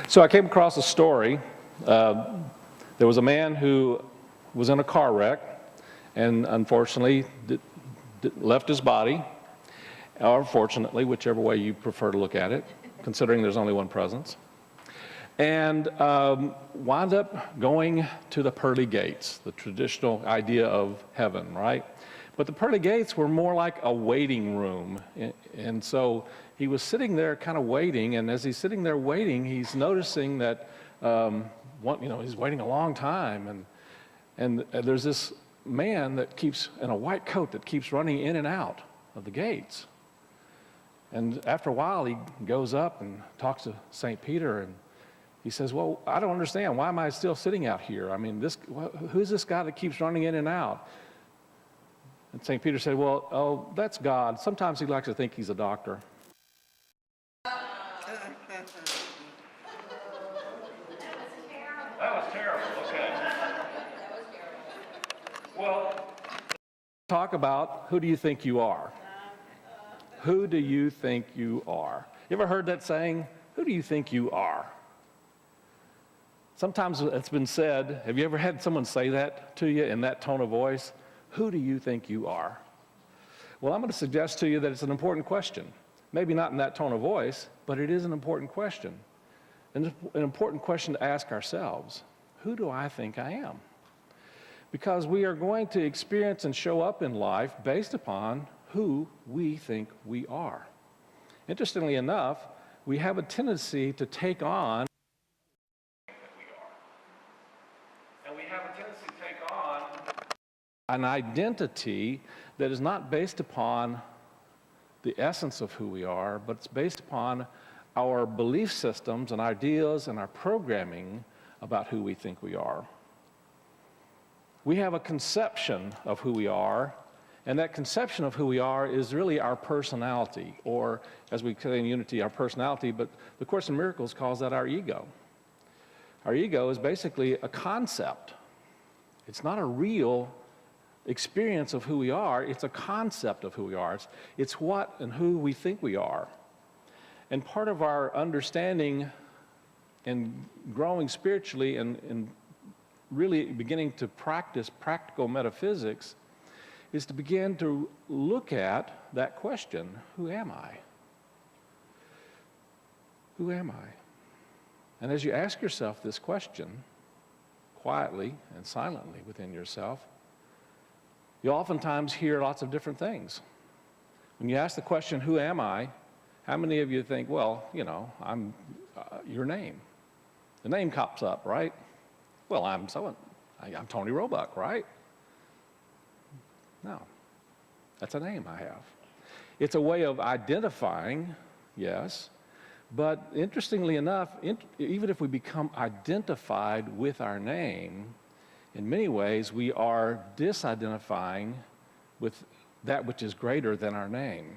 So I came across a story. There was a man who was in a car wreck and unfortunately left his body, or fortunately, whichever way you prefer to look at it, considering there's only one presence, and wound up going to the pearly gates, the traditional idea of heaven, right? But the pearly gates were more like a waiting room. And so he was sitting there kind of waiting, and as he's sitting there waiting, he's noticing that, he's waiting a long time, and there's this man that keeps, in a white coat, that keeps running in and out of the gates. And after a while, he goes up and talks to St. Peter, and he says, well, I don't understand. Why am I still sitting out here? I mean, who's this guy that keeps running in and out? And St. Peter said, well, that's God. Sometimes he likes to think he's a doctor. That was terrible, okay. Well, talk about who do you think you are? Who do you think you are? You ever heard that saying? Who do you think you are? Sometimes it's been said, have you ever had someone say that to you in that tone of voice? Who do you think you are? Well, I'm going to suggest to you that it's an important question. Maybe not in that tone of voice, but it is an important question. And an important question to ask ourselves. Who do I think I am? Because we are going to experience and show up in life based upon who we think we are. Interestingly enough, we have a tendency to take on an identity that is not based upon the essence of who we are, but it's based upon our belief systems and ideas and our programming about who we think we are. We have a conception of who we are, and that conception of who we are is really our personality, or as we say in Unity, our personality, but the Course in Miracles calls that our ego. Our ego is basically a concept. It's not a real experience of who we are, it's a concept of who we are. It's what and who we think we are. And part of our understanding and growing spiritually and really beginning to practice practical metaphysics is to begin to look at that question, who am I? Who am I? And as you ask yourself this question, quietly and silently within yourself, you oftentimes hear lots of different things. When you ask the question, who am I? How many of you think, well, I'm your name? The name pops up, right? Well, I'm Tony Roebuck, right? No, that's a name I have. It's a way of identifying, yes, but interestingly enough, even if we become identified with our name, in many ways, we are disidentifying with that which is greater than our name,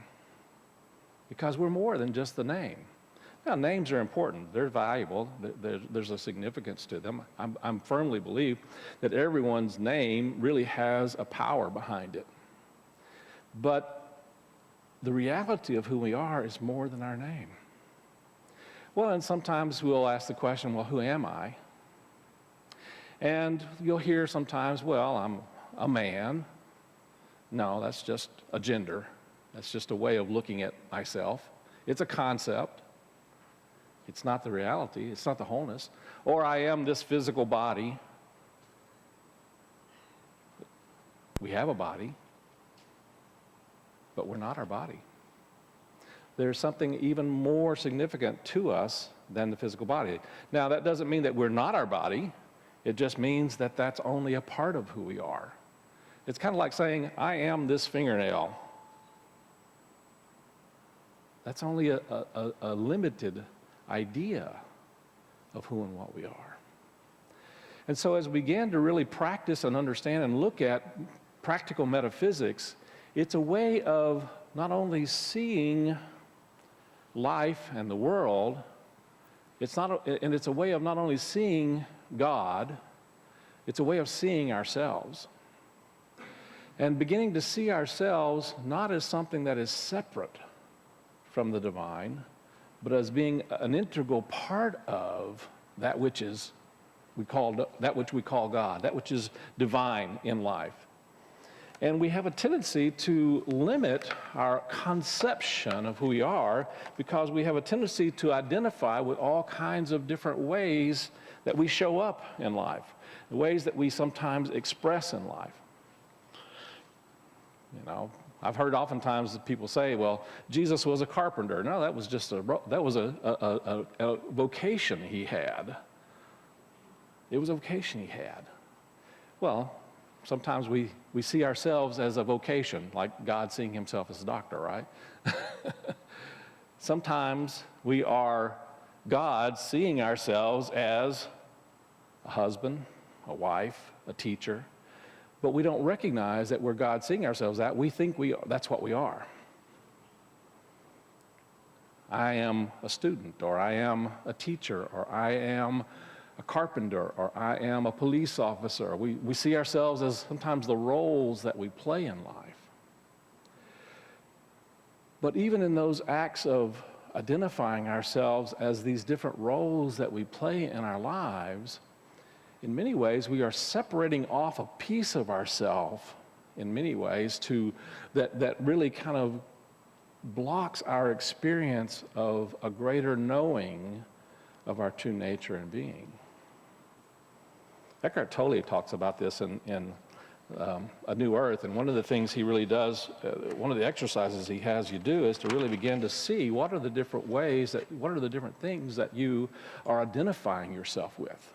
because we're more than just the name. Now, names are important. They're valuable. There's a significance to them. I firmly believe that everyone's name really has a power behind it. But the reality of who we are is more than our name. Well, and sometimes we'll ask the question, well, who am I? And you'll hear sometimes, well, I'm a man. No, that's just a gender. That's just a way of looking at myself. It's a concept. It's not the reality. It's not the wholeness. Or I am this physical body. We have a body, but we're not our body. There's something even more significant to us than the physical body. Now, that doesn't mean that we're not our body. It just means that that's only a part of who we are. It's kind of like saying, I am this fingernail. That's only a limited idea of who and what we are. And so as we began to really practice and understand and look at practical metaphysics, it's a way of not only seeing life and the world, it's a way of not only seeing God, it's a way of seeing ourselves. And beginning to see ourselves not as something that is separate from the divine, but as being an integral part of that which we call God, that which is divine in life. And we have a tendency to limit our conception of who we are because we have a tendency to identify with all kinds of different ways that we show up in life, the ways that we sometimes express in life. You know, I've heard oftentimes that people say, well, Jesus was a carpenter. No, that was just a vocation he had. It was a vocation he had. Well, sometimes we see ourselves as a vocation, like God seeing himself as a doctor, right? Sometimes we are God seeing ourselves as a husband, a wife, a teacher, but we don't recognize that we're God seeing ourselves that. We think that's what we are. I am a student, or I am a teacher, or I am a carpenter, or I am a police officer. We see ourselves as sometimes the roles that we play in life. But even in those acts of identifying ourselves as these different roles that we play in our lives, in many ways we are separating off a piece of ourselves in many ways that really kind of blocks our experience of a greater knowing of our true nature and being. Eckhart Tolle talks about this in A New Earth, and one of the things he really does, one of the exercises he has you do is to really begin to see what are the different ways, what are the different things that you are identifying yourself with.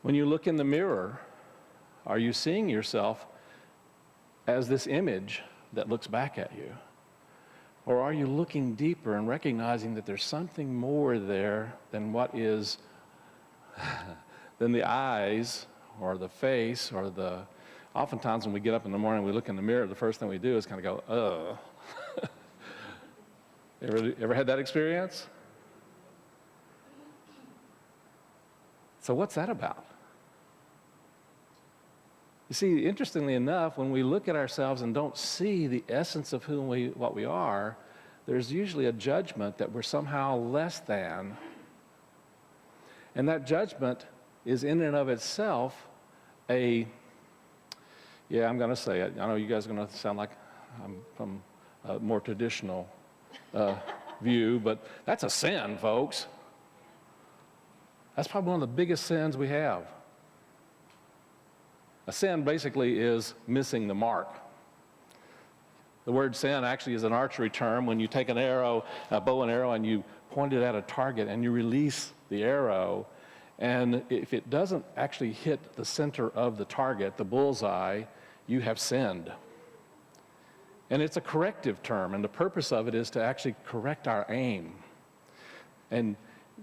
When you look in the mirror, are you seeing yourself as this image that looks back at you? Or are you looking deeper and recognizing that there's something more there than what is, than the eyes or the face or the, oftentimes when we get up in the morning, we look in the mirror, the first thing we do is kind of go, ugh. Ever had that experience? So what's that about? You see, interestingly enough, when we look at ourselves and don't see the essence of what we are, there's usually a judgment that we're somehow less than. And that judgment is in and of itself I'm going to say it. I know you guys are going to sound like I'm from a more traditional view, but that's a sin, folks. That's probably one of the biggest sins we have. A sin basically is missing the mark. The word sin actually is an archery term. When you take an arrow, a bow and arrow, and you point it at a target and you release the arrow, and if it doesn't actually hit the center of the target, the bullseye, you have sinned. And it's a corrective term, and the purpose of it is to actually correct our aim. And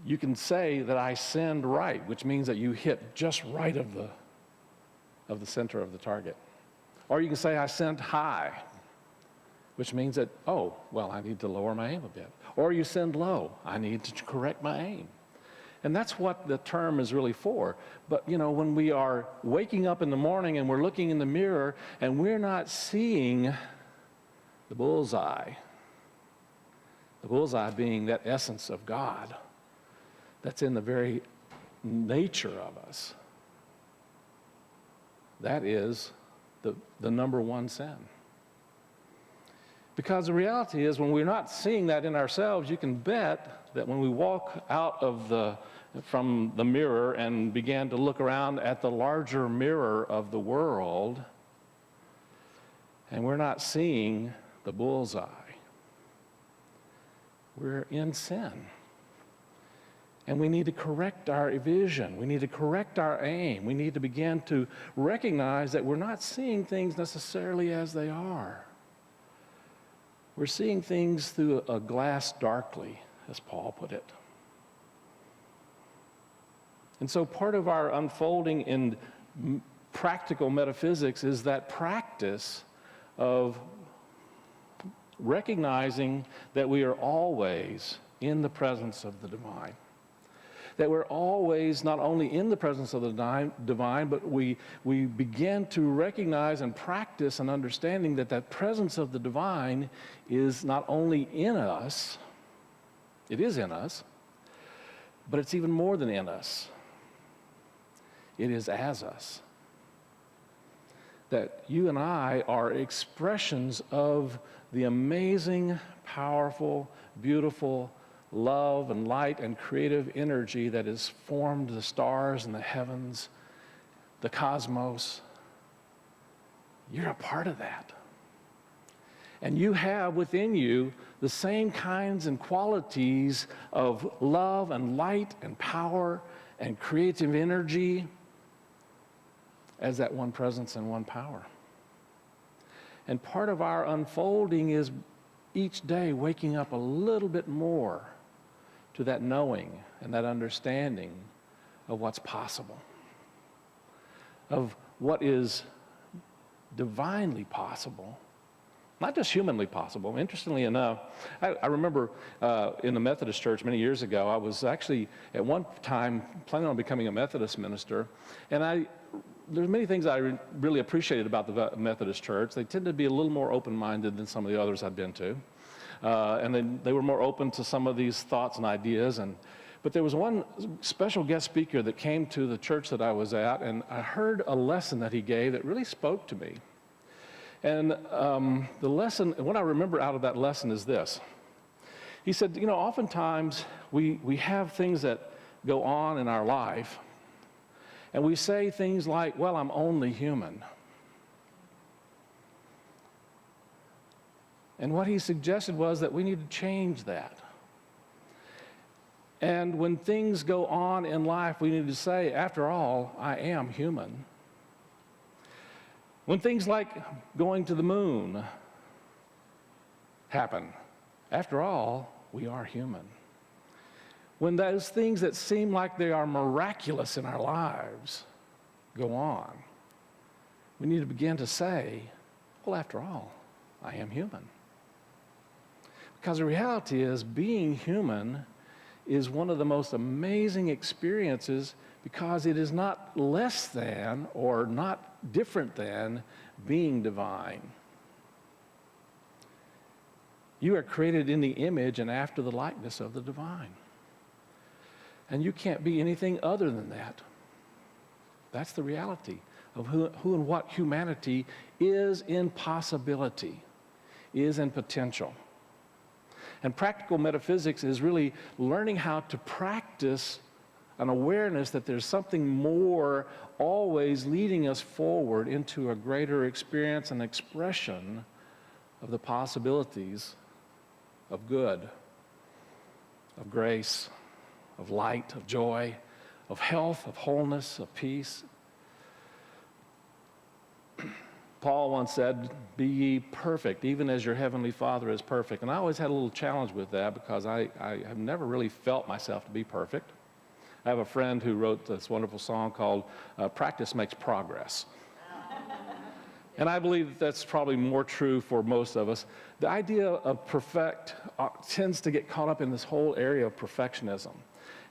you can say that I sinned right, which means that you hit just right of the center of the target. Or you can say I sinned high, which means that, I need to lower my aim a bit. Or you sinned low, I need to correct my aim. And that's what the term is really for. But when we are waking up in the morning and we're looking in the mirror and we're not seeing the bullseye being that essence of God that's in the very nature of us, that is the number one sin. Because the reality is, when we're not seeing that in ourselves, you can bet that when we walk out from the mirror and begin to look around at the larger mirror of the world, and we're not seeing the bullseye, we're in sin. And we need to correct our vision. We need to correct our aim. We need to begin to recognize that we're not seeing things necessarily as they are. We're seeing things through a glass darkly, as Paul put it. And so part of our unfolding in practical metaphysics is that practice of recognizing that we are always in the presence of the divine. That we're always not only in the presence of the divine, but we begin to recognize and practice an understanding that presence of the divine is not only in us, It is in us, but it's even more than in us. It is as us. That you and I are expressions of the amazing, powerful, beautiful love and light and creative energy that has formed the stars and the heavens, the cosmos. You're a part of that. And you have within you the same kinds and qualities of love and light and power and creative energy as that one presence and one power. And part of our unfolding is each day waking up a little bit more to that knowing and that understanding of what's possible, of what is divinely possible, not just humanly possible. Interestingly enough, I remember in the Methodist church many years ago, I was actually at one time planning on becoming a Methodist minister, and there's many things I really appreciated about the Methodist church. They tended to be a little more open-minded than some of the others I'd been to. And then they were more open to some of these thoughts and ideas. But there was one special guest speaker that came to the church that I was at, and I heard a lesson that he gave that really spoke to me. And the lesson, what I remember out of that lesson is this. He said, oftentimes we have things that go on in our life, and we say things like, well, I'm only human. And what he suggested was that we need to change that. And when things go on in life, we need to say, after all, I am human. When things like going to the moon happen, after all, we are human. When those things that seem like they are miraculous in our lives go on, we need to begin to say, well, after all, I am human. Because the reality is, being human is one of the most amazing experiences, because it is not less than or not different than being divine. You are created in the image and after the likeness of the divine. And you can't be anything other than that. That's the reality of who and what humanity is in possibility, is in potential. And practical metaphysics is really learning how to practice an awareness that there's something more always leading us forward into a greater experience and expression of the possibilities of good, of grace, of light, of joy, of health, of wholeness, of peace. Paul once said, be ye perfect, even as your heavenly Father is perfect. And I always had a little challenge with that, because I have never really felt myself to be perfect. I have a friend who wrote this wonderful song called Practice Makes Progress. And I believe that's probably more true for most of us. The idea of perfect tends to get caught up in this whole area of perfectionism.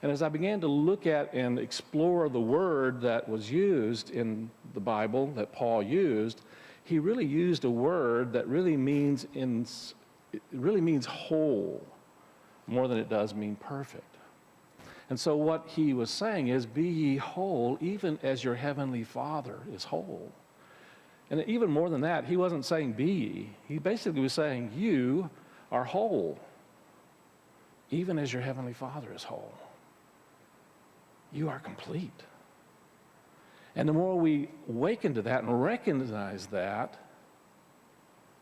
And as I began to look at and explore the word that was used in the Bible, that Paul used, he really used a word that really means whole more than it does mean perfect. And so what he was saying is, be ye whole, even as your heavenly Father is whole. And even more than that, he wasn't saying be ye. He basically was saying, you are whole, even as your heavenly Father is whole. You are complete. And the more we awaken to that and recognize that,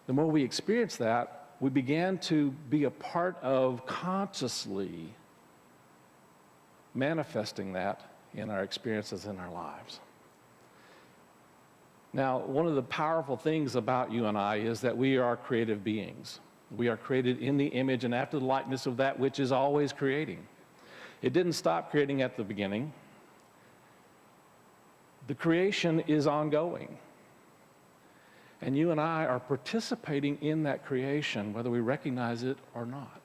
the more we experience that, we began to be a part of consciously manifesting that in our experiences in our lives. Now, one of the powerful things about you and I is that we are creative beings. We are created in the image and after the likeness of that which is always creating. It didn't stop creating at the beginning. The creation is ongoing. And you and I are participating in that creation, whether we recognize it or not.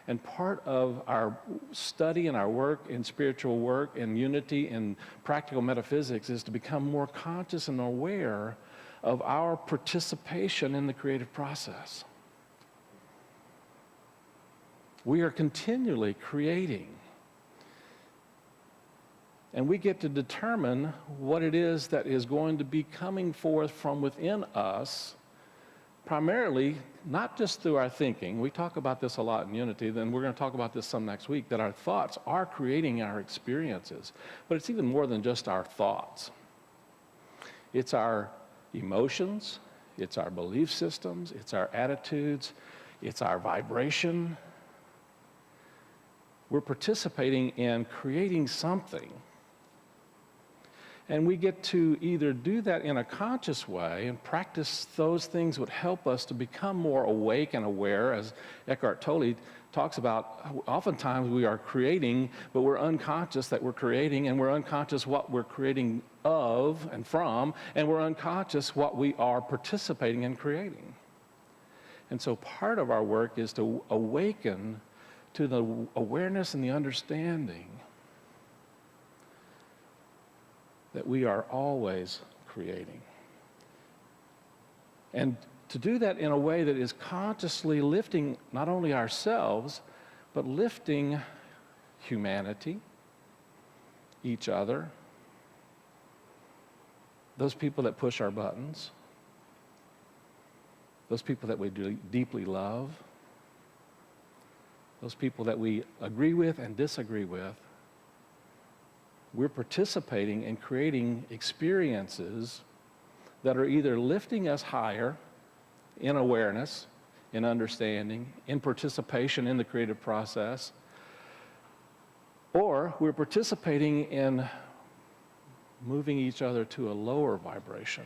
And part of our study and our work in spiritual work and unity and practical metaphysics is to become more conscious and aware of our participation in the creative process. We are continually creating. And we get to determine what it is that is going to be coming forth from within us, primarily not just through our thinking. We talk about this a lot in Unity, then we're going to talk about this some next week, that our thoughts are creating our experiences. But it's even more than just our thoughts. It's our emotions, it's our belief systems, it's our attitudes, it's our vibration. We're participating in creating something. And we get to either do that in a conscious way and practice those things would help us to become more awake and aware, as Eckhart Tolle talks about. Oftentimes we are creating, but we're unconscious that we're creating, and we're unconscious what we're creating of and from, and we're unconscious what we are participating in creating. And so part of our work is to awaken to the awareness and the understanding that we are always creating. And to do that in a way that is consciously lifting not only ourselves, but lifting humanity, each other, those people that push our buttons, those people that we deeply love, those people that we agree with and disagree with. We're participating in creating experiences that are either lifting us higher in awareness, in understanding, in participation in the creative process, or we're participating in moving each other to a lower vibration.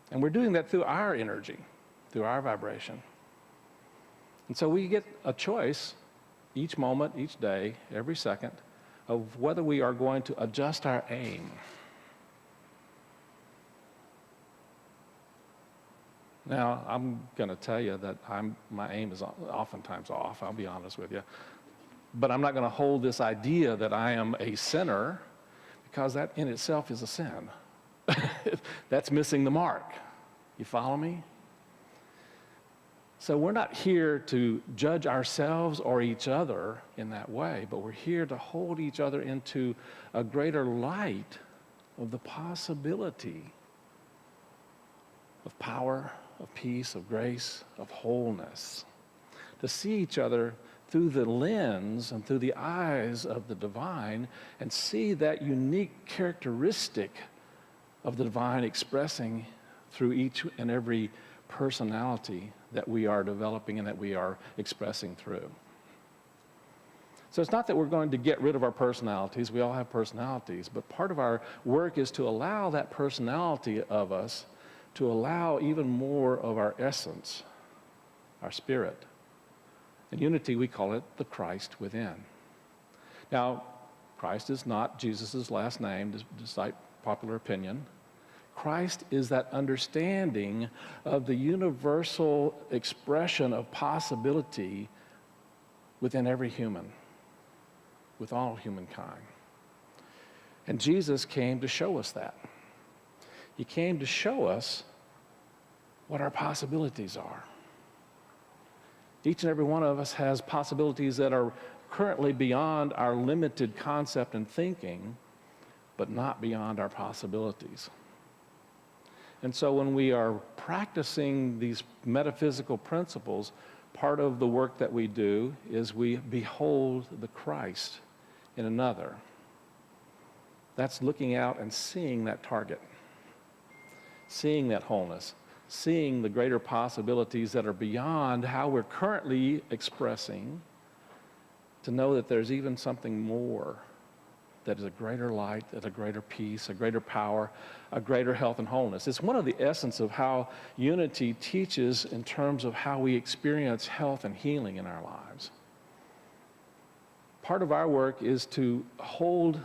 And we're doing that through our energy, through our vibration. And so we get a choice each moment, each day, every second, of whether we are going to adjust our aim. Now, I'm going to tell you that my aim is oftentimes off, I'll be honest with you. But I'm not going to hold this idea that I am a sinner, because that in itself is a sin. That's missing the mark. You follow me? So we're not here to judge ourselves or each other in that way, but we're here to hold each other into a greater light of the possibility of power, of peace, of grace, of wholeness. To see each other through the lens and through the eyes of the divine and see that unique characteristic of the divine expressing through each and every personality that we are developing and that we are expressing through. So it's not that we're going to get rid of our personalities. We all have personalities, but part of our work is to allow that personality of us to allow even more of our essence, our spirit. In Unity, we call it the Christ within. Now, Christ is not Jesus' last name, despite popular opinion. Christ is that understanding of the universal expression of possibility within every human, with all humankind. And Jesus came to show us that. He came to show us what our possibilities are. Each and every one of us has possibilities that are currently beyond our limited concept and thinking, but not beyond our possibilities. And so when we are practicing these metaphysical principles, part of the work that we do is we behold the Christ in another. That's looking out and seeing that target, seeing that wholeness, seeing the greater possibilities that are beyond how we're currently expressing, to know that there's even something more that is a greater light, that a greater peace, a greater power, a greater health and wholeness. It's one of the essence of how Unity teaches in terms of how we experience health and healing in our lives. Part of our work is to hold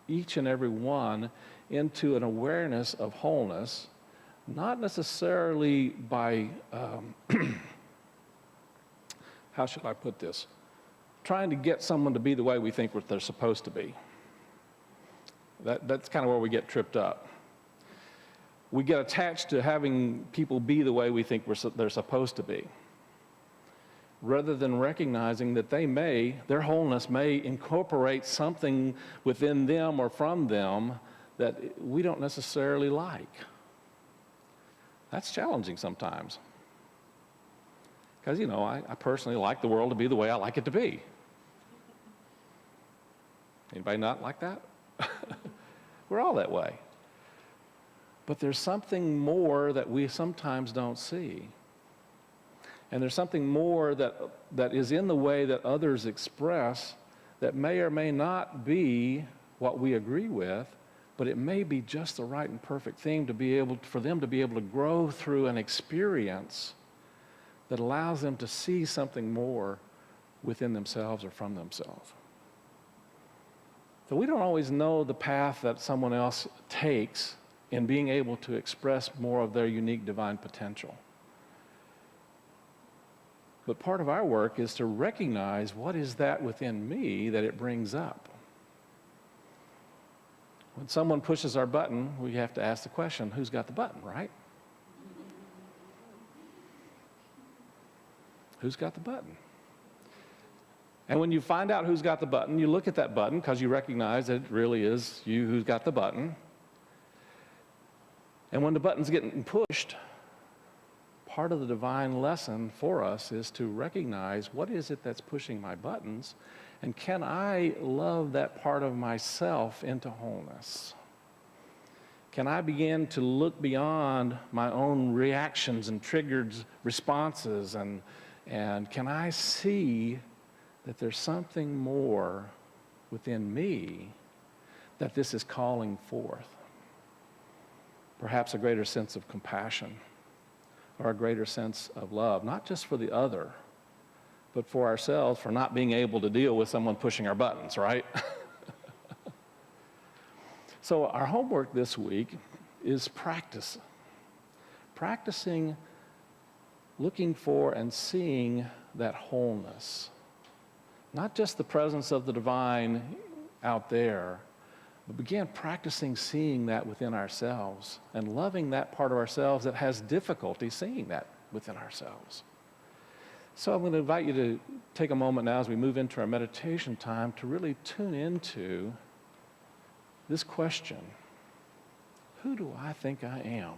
each and every one into an awareness of wholeness, not necessarily by, how should I put this? Trying to get someone to be the way we think they're supposed to be. That's kind of where we get tripped up. We get attached to having people be the way we think they're supposed to be. rather than recognizing that their wholeness may incorporate something within them or from them that we don't necessarily like. That's challenging sometimes. Because, I personally like the world to be the way I like it to be. Anybody not like that? We're all that way. But there's something more that we sometimes don't see. And there's something more that is in the way that others express that may or may not be what we agree with, but it may be just the right and perfect thing for them to be able to grow through an experience that allows them to see something more within themselves or from themselves. So we don't always know the path that someone else takes in being able to express more of their unique divine potential. But part of our work is to recognize what is that within me that it brings up. When someone pushes our button, we have to ask the question, who's got the button, right? Who's got the button? And when you find out who's got the button, you look at that button because you recognize that it really is you who's got the button. And when the button's getting pushed, part of the divine lesson for us is to recognize what is it that's pushing my buttons, and can I love that part of myself into wholeness? Can I begin to look beyond my own reactions and triggered responses, and can I see that there's something more within me that this is calling forth? Perhaps a greater sense of compassion or a greater sense of love, not just for the other, but for ourselves, for not being able to deal with someone pushing our buttons, right? So our homework this week is practicing looking for and seeing that wholeness. Not just the presence of the divine out there, but begin practicing seeing that within ourselves and loving that part of ourselves that has difficulty seeing that within ourselves. So I'm going to invite you to take a moment now as we move into our meditation time to really tune into this question: who do I think I am?